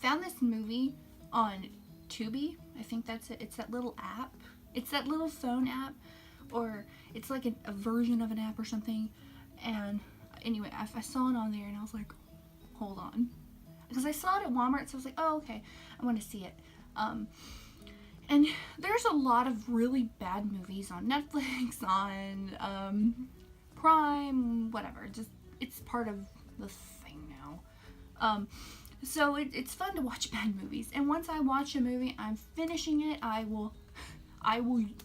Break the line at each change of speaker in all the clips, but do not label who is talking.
found this movie on Tubi. I think that's it. It's that little app. It's that little phone app, or it's like a version of an app or something. And anyway, I saw it on there and I was like, hold on. Because I saw it at Walmart, so I was like, oh, okay, I want to see it. And there's a lot of really bad movies on Netflix, on Prime, whatever. Just, it's part of the thing now. So it's fun to watch bad movies. And once I watch a movie, I'm finishing it. I will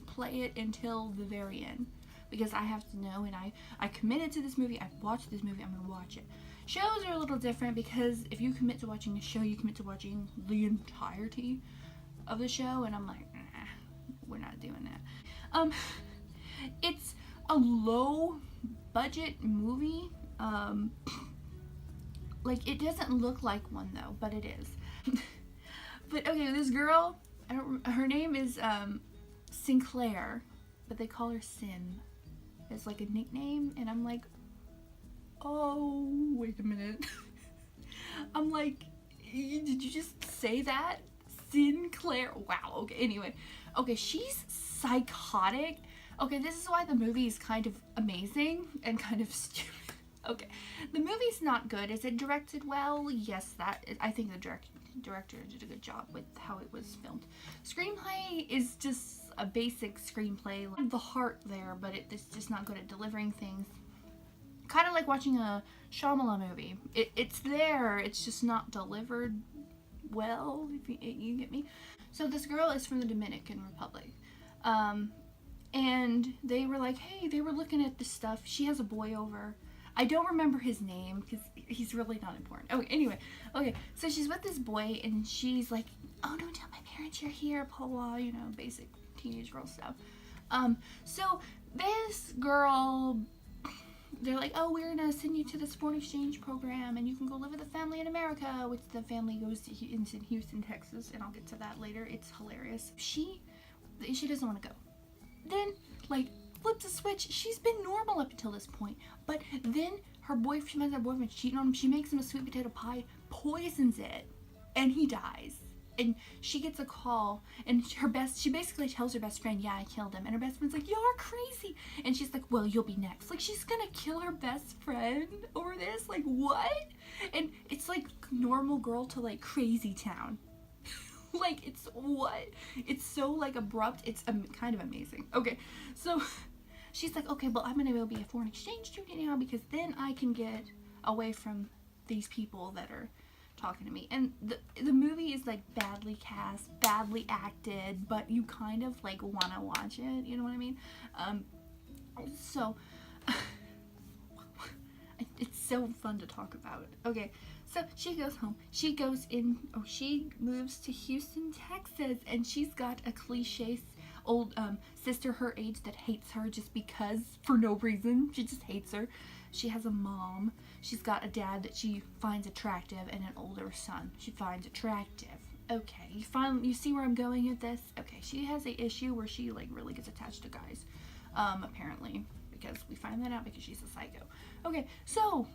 play it until the very end. Because I have to know, and I committed to this movie. I've watched this movie. I'm going to watch it. Shows are a little different because if you commit to watching a show, you commit to watching the entirety of the show. And I'm like, nah, we're not doing that. It's a low budget movie. Like, it doesn't look like one though, but it is. But okay, this girl, her name is Sinclair, but they call her Sin. It's like a nickname, and I'm like, oh, wait a minute. I'm like, did you just say that? Sinclair? Wow, okay, anyway. Okay, she's psychotic. Okay, this is why the movie is kind of amazing and kind of stupid. Okay, the movie's not good. Is it directed well? Yes, I think the director did a good job with how it was filmed. Screenplay is just a basic screenplay. Like the heart there, but it's just not good at delivering things. Kind of like watching a Shyamalan movie. It's there, it's just not delivered well, if you get me. So this girl is from the Dominican Republic. And they were like, hey, they were looking at this stuff. She has a boy over. I don't remember his name because he's really not important. Okay, anyway. Okay, so she's with this boy and she's like, oh, don't tell my parents you're here, blah, blah, you know, basic teenage girl stuff. So this girl, they're like, oh, we're gonna send you to this foreign exchange program and you can go live with a family in America, which the family goes to in Houston, Texas, and I'll get to that later. It's hilarious. She doesn't want to go. Then, like, flips a switch. She's been normal up until this point, but then her boyfriend cheating on him. She makes him a sweet potato pie, poisons it, and he dies. And she gets a call, and she basically tells her best friend, yeah, I killed him. And her best friend's like, you're crazy. And she's like, well, you'll be next. Like, she's gonna kill her best friend over this? Like, what? And it's like normal girl to like crazy town. Like, it's what? It's so like abrupt. It's kind of amazing. Okay, so she's like, okay, well, I'm gonna go be a foreign exchange student now because then I can get away from these people that are talking to me. And the movie is like badly cast, badly acted, but you kind of like want to watch it, you know what I mean? So it's so fun to talk about. Okay, so she goes home. She moves to Houston, Texas, and she's got a cliche old sister her age that hates her just because, for no reason. She just hates her. She has a mom. She's got a dad that she finds attractive and an older son she finds attractive. Okay, you see where I'm going with this? Okay, she has a issue where she like really gets attached to guys, apparently, because we find that out because she's a psycho. Okay, so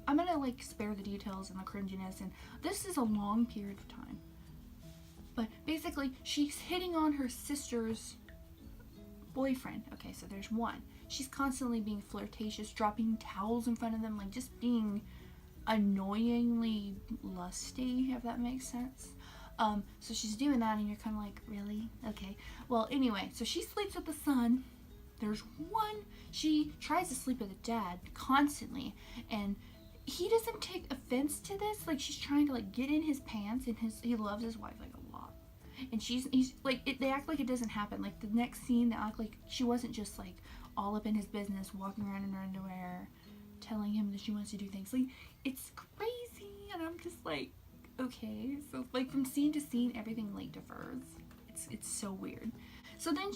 I'm gonna like spare the details and the cringiness, and this is a long period of time. But basically, she's hitting on her sister's boyfriend. Okay, so there's one. She's constantly being flirtatious, dropping towels in front of them, like just being annoyingly lusty, if that makes sense. So she's doing that, and you're kind of like, really? Okay. Well, anyway, so she sleeps with the son. There's one. She tries to sleep with the dad constantly, and he doesn't take offense to this. Like, she's trying to like get in his pants, and he loves his wife like a lot. And he's like, they act like it doesn't happen. Like the next scene, they act like she wasn't just like all up in his business, walking around in her underwear, telling him that she wants to do things. Like, it's crazy, and I'm just like, okay. So like from scene to scene, everything like differs. It's so weird. So then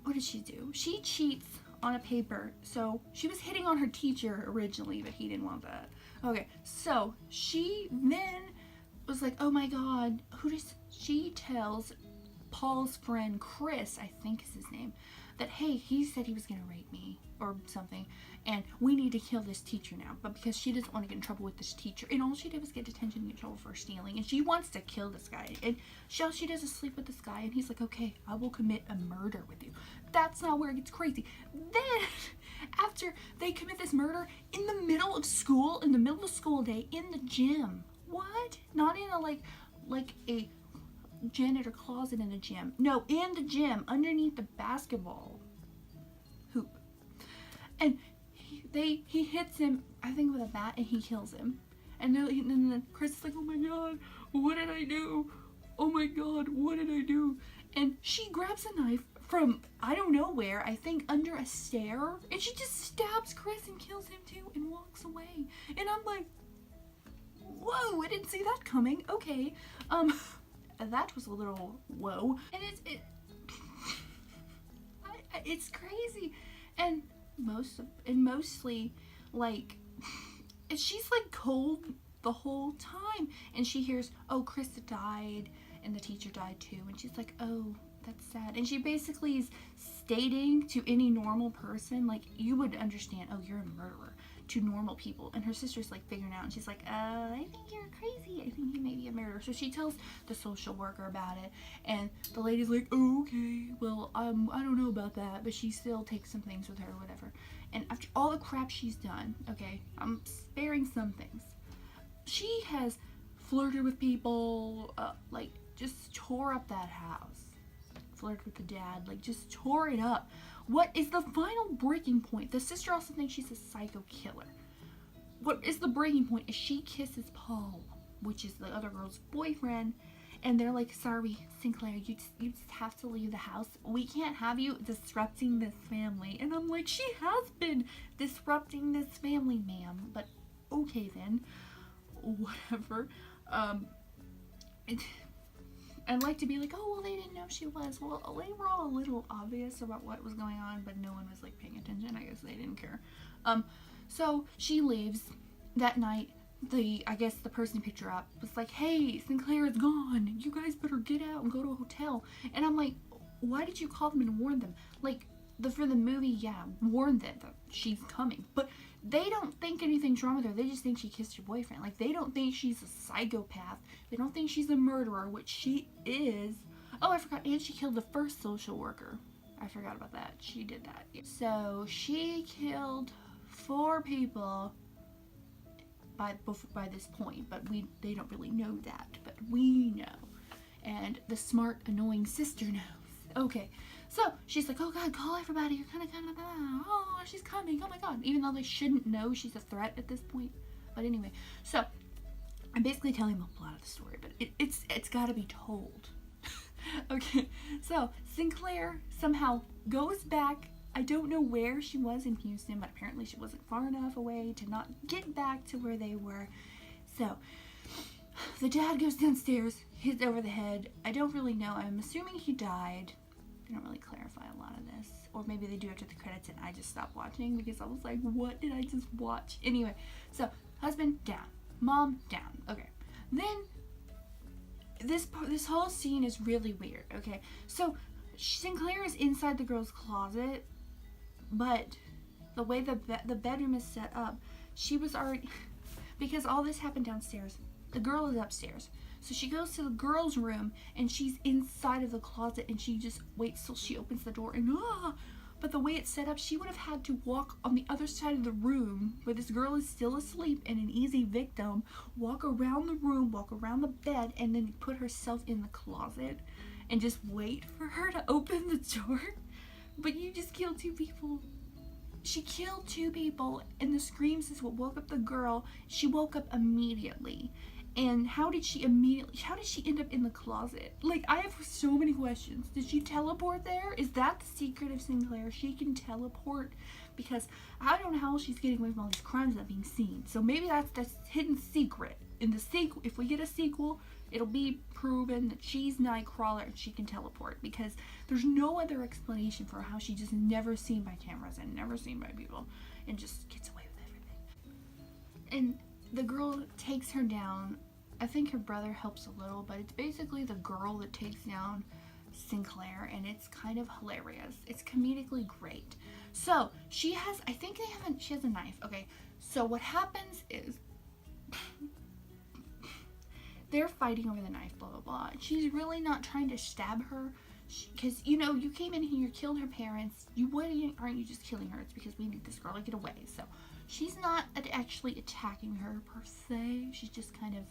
what did she do? She cheats on a paper. So she was hitting on her teacher originally, but he didn't want that. Okay, so she then was like, oh my god, she tells Paul's friend Chris, I think is his name, that, hey, he said he was going to rape me or something, and we need to kill this teacher now. But because she doesn't want to get in trouble with this teacher, and all she did was get detention and get in trouble for stealing, and she wants to kill this guy, and all she does is sleep with this guy, and he's like, okay, I will commit a murder with you. That's not where it gets crazy. Then, after they commit this murder in the middle of school, in the middle of school day, in the gym. What? Not in a, like a janitor closet in a gym. No, in the gym, underneath the basketball hoop. And he hits him, I think, with a bat, and he kills him. And then Chris is like, oh my god, what did I do? Oh my god, what did I do? And she grabs a knife from, I don't know where, I think under a stair, and she just stabs Chris and kills him too and walks away. And I'm like, whoa, I didn't see that coming. Okay, that was a little whoa. And it's crazy. And mostly, like, she's like cold the whole time, and she hears, oh, Chris died and the teacher died too, and she's like, oh, that's sad. And she basically is stating to any normal person, like, you would understand, oh, you're a murderer, to normal people. And her sister's like figuring out, and she's like, I think you're crazy, I think you may be a murderer. So she tells the social worker about it, and the lady's like, oh, okay, well, I don't know about that, but she still takes some things with her or whatever. And after all the crap she's done, okay, I'm sparing some things, she has flirted with people, like, just tore up that house, flirted with the dad, like, just tore it up. What is the final breaking point? The sister also thinks she's a psycho killer. What is the breaking point is she kisses Paul, which is the other girl's boyfriend, and they're like, sorry, Sinclair, you just have to leave the house. We can't have you disrupting this family. And I'm like, she has been disrupting this family, ma'am, but okay then, whatever. I'd like to be like, oh, well, they didn't know she was. Well, they were all a little obvious about what was going on, but no one was, like, paying attention. I guess they didn't care. So she leaves that night. I guess the person who picked her up was like, hey, Sinclair is gone. You guys better get out and go to a hotel. And I'm like, why did you call them and warn them? Like, for the movie, yeah, warn them that she's coming. But they don't think anything's wrong with her. They just think she kissed her boyfriend. Like, they don't think she's a psychopath. They don't think she's a murderer, which she is. Oh, I forgot. And she killed the first social worker. I forgot about that. She did that. So, she killed 4 people by this point. But they don't really know that. But we know. And the smart, annoying sister knows. Okay. So, she's like, oh god, call everybody, you're kind of, oh, she's coming, oh my god. Even though they shouldn't know she's a threat at this point. But anyway, so, I'm basically telling them a lot of the story, but it's got to be told. Okay, so, Sinclair somehow goes back, I don't know where she was in Houston, but apparently she wasn't far enough away to not get back to where they were. So, the dad goes downstairs, hits over the head. I don't really know, I'm assuming he died. They don't really clarify a lot of this. Or maybe they do after the credits and I just stopped watching because I was like, what did I just watch? Anyway, so husband down, mom down. Okay. Then this whole scene is really weird. Okay. So Sinclair is inside the girl's closet, but the way the bedroom is set up, she was already because all this happened downstairs. The girl is upstairs. So she goes to the girl's room and she's inside of the closet and she just waits till she opens the door and but the way it's set up, she would have had to walk on the other side of the room where this girl is still asleep and an easy victim, walk around the room, walk around the bed, and then put herself in the closet and just wait for her to open the door. But you just killed 2 people. She killed 2 people and the screams is what woke up the girl. She woke up immediately. And how did she end up in the closet? Like, I have so many questions. Did she teleport there? Is that the secret of Sinclair? She can teleport? Because I don't know how she's getting away from all these crimes not being seen. So maybe that's the hidden secret. In the sequel, if we get a sequel, it'll be proven that she's Nightcrawler and she can teleport. Because there's no other explanation for how she's just never seen by cameras and never seen by people. And just gets away with everything. And the girl takes her down. I think her brother helps a little, but it's basically the girl that takes down Sinclair, and it's kind of hilarious. It's comedically great. So she has, I think they haven't, she has a knife. Okay, so what happens is they're fighting over the knife, blah blah blah. And she's really not trying to stab her, because you know, you came in here, killed her parents. Aren't you just killing her? It's because we need this girl to get away. So she's not actually attacking her per se. She's just kind of,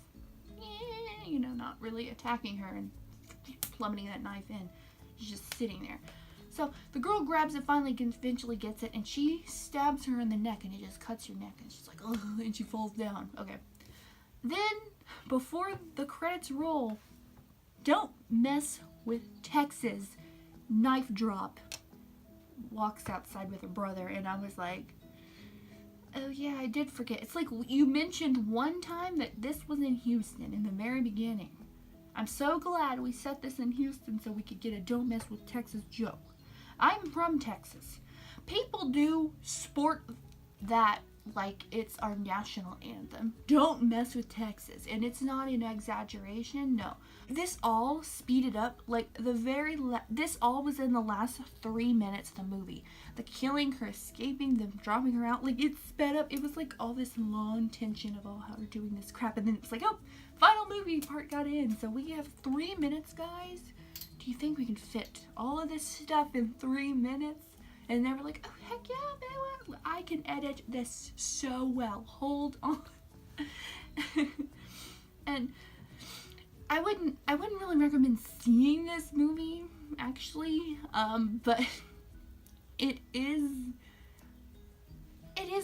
you know, not really attacking her and plummeting that knife in. She's just sitting there. So the girl grabs it, finally eventually gets it, and she stabs her in the neck, and it just cuts her neck, and she's like, oh, and she falls down. Okay. Then, before the credits roll, don't mess with Texas. Knife drop. Walks outside with her brother, and I was like, oh yeah, I did forget. It's like you mentioned one time that this was in Houston in the very beginning. I'm so glad we set this in Houston so we could get a don't mess with Texas joke. I'm from Texas. People do sport that like it's our national anthem. Don't mess with Texas. And it's not an exaggeration, no. This all speeded up, like this all was in the last 3 minutes of the movie. The killing, her escaping, them dropping her out, like it sped up. It was like all this long tension of how they're doing this crap, and then it's like, oh, final movie part got in. So we have 3 minutes, guys. Do you think we can fit all of this stuff in 3 minutes? And they were like, oh heck yeah, man, I can edit this so well. Hold on. And I wouldn't really recommend seeing this movie, actually. But it is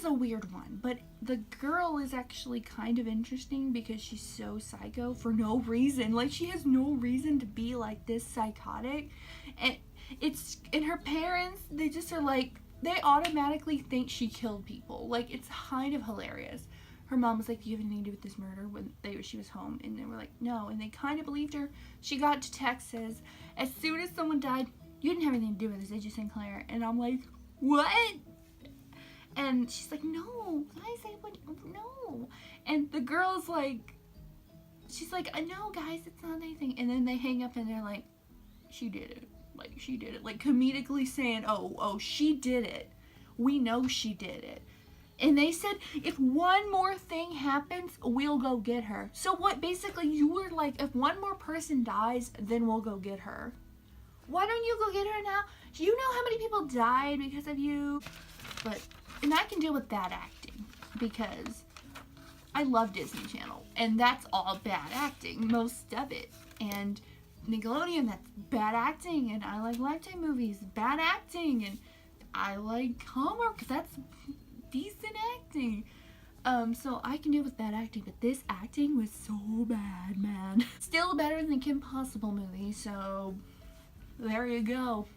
a weird one. But the girl is actually kind of interesting because she's so psycho for no reason. Like, she has no reason to be like this psychotic. And her parents, they just are like, they automatically think she killed people. Like, it's kind of hilarious. Her mom was like, do you have anything to do with this murder, when she was home? And they were like, no. And they kind of believed her. She got to Texas. As soon as someone died, you didn't have anything to do with this, did you, Sinclair? And I'm like, what? And she's like, no, guys, I would, no. And the girl's like, she's like, no, guys, it's not anything. And then they hang up and they're like, she did it. Like, she did it. Like, comedically saying, oh, she did it. We know she did it. And they said, if one more thing happens, we'll go get her. So what, basically, you were like, if one more person dies, then we'll go get her. Why don't you go get her now? Do you know how many people died because of you? But, and I can deal with bad acting, because I love Disney Channel, and that's all bad acting, most of it. And Nickelodeon, that's bad acting, and I like Lifetime movies, bad acting, and I like Hallmark, because that's decent acting. So I can deal with bad acting, but this acting was so bad, man. Still better than the Kim Possible movie, so there you go.